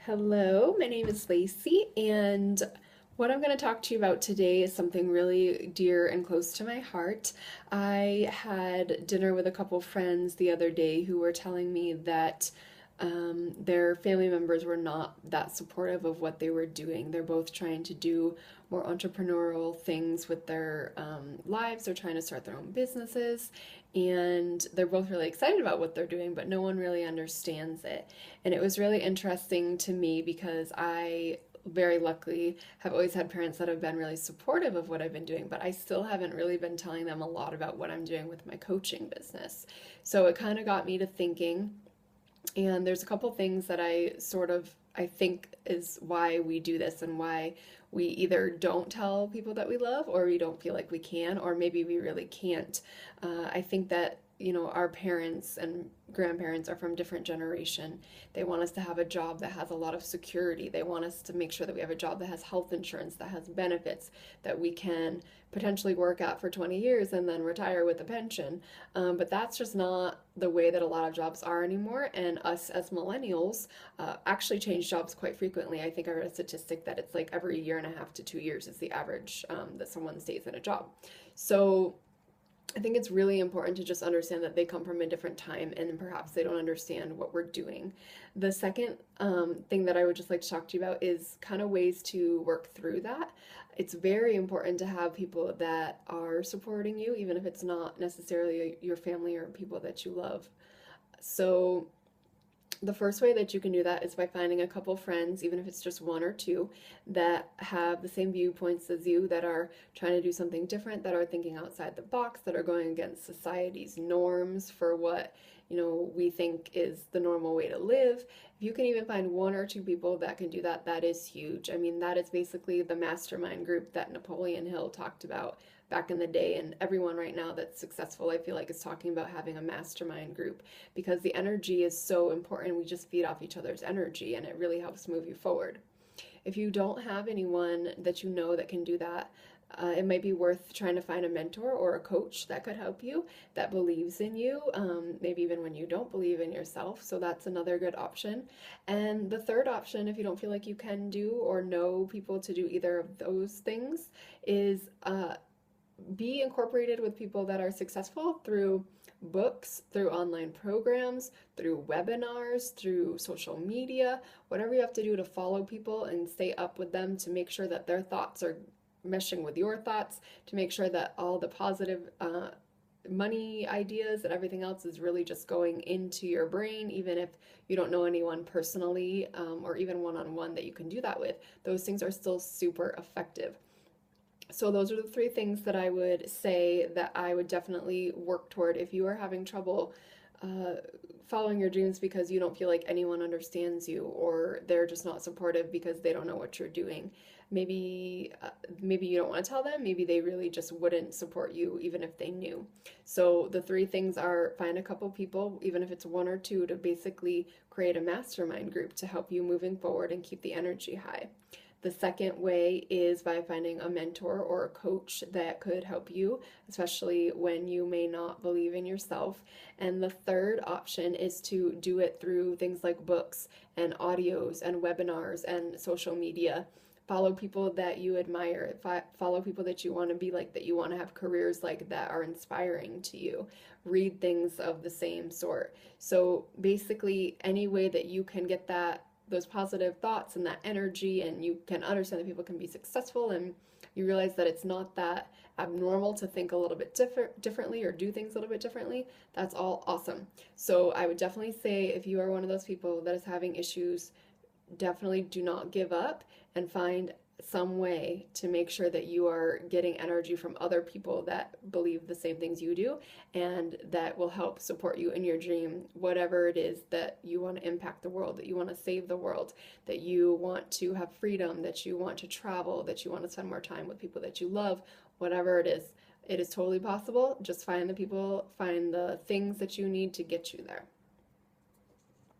Hello, my name is Lacey, and what I'm going to talk to you about today is something really dear and close to my heart. I had dinner with a couple friends the other day who were telling me that their family members were not that supportive of what they were doing. They're both trying to do more entrepreneurial things with their lives. They're trying to start their own businesses, and they're both really excited about what they're doing, but no one really understands it. And it was really interesting to me because I very luckily have always had parents that have been really supportive of what I've been doing, but I still haven't really been telling them a lot about what I'm doing with my coaching business. So it kind of got me to thinking, and there's a couple things that I think is why we do this and why we either don't tell people that we love or we don't feel like we can, or maybe we really can't. I think that our parents and grandparents are from different generation. They want us to have a job that has a lot of security. They want us to make sure that we have a job that has health insurance, that has benefits, that we can potentially work at for 20 years and then retire with a pension. But that's just not the way that a lot of jobs are anymore. And us as millennials actually change jobs quite frequently. I think I read a statistic that it's like every year and a half to 2 years is the average that someone stays in a job. So I think it's really important to just understand that they come from a different time and perhaps they don't understand what we're doing. The second thing that I would just like to talk to you about is kind of ways to work through that. It's very important to have people that are supporting you, even if it's not necessarily your family or people that you love. So the first way that you can do that is by finding a couple friends, even if it's just one or two, that have the same viewpoints as you, that are trying to do something different, that are thinking outside the box, that are going against society's norms for what, we think is the normal way to live. If you can even find one or two people that can do that, that is huge. I mean, that is basically the mastermind group that Napoleon Hill talked about back in the day, and everyone right now that's successful, I feel like, is talking about having a mastermind group because the energy is so important. We just feed off each other's energy and it really helps move you forward. If you don't have anyone that you know that can do that, it might be worth trying to find a mentor or a coach that could help you, that believes in you, maybe even when you don't believe in yourself. So that's another good option. And the third option, if you don't feel like you can do or know people to do either of those things, is be incorporated with people that are successful through books, through online programs, through webinars, through social media, whatever you have to do to follow people and stay up with them to make sure that their thoughts are meshing with your thoughts, to make sure that all the positive money ideas and everything else is really just going into your brain, even if you don't know anyone personally, or even one-on-one that you can do that with. Those things are still super effective. So those are the three things that I would say that I would definitely work toward if you are having trouble uh, following your dreams because you don't feel like anyone understands you, or they're just not supportive because they don't know what you're doing. Maybe you don't want to tell them. Maybe they really just wouldn't support you even if they knew. So the three things are: find a couple people, even if it's one or two, to basically create a mastermind group to help you moving forward and keep the energy high. The second way is by finding a mentor or a coach that could help you, especially when you may not believe in yourself. And the third option is to do it through things like books and audios and webinars and social media. Follow people that you admire, follow people that you want to be like, that you want to have careers like, that are inspiring to you. Read things of the same sort. So basically, any way that you can get those positive thoughts and that energy, and you can understand that people can be successful, and you realize that it's not that abnormal to think a little bit differently or do things a little bit differently, that's all awesome. So I would definitely say, if you are one of those people that is having issues, definitely do not give up and find some way to make sure that you are getting energy from other people that believe the same things you do and that will help support you in your dream, whatever it is that you want to impact the world, that you want to save the world, that you want to have freedom, that you want to travel, that you want to spend more time with people that you love, whatever it is. It is totally possible. Just find the people, find the things that you need to get you there.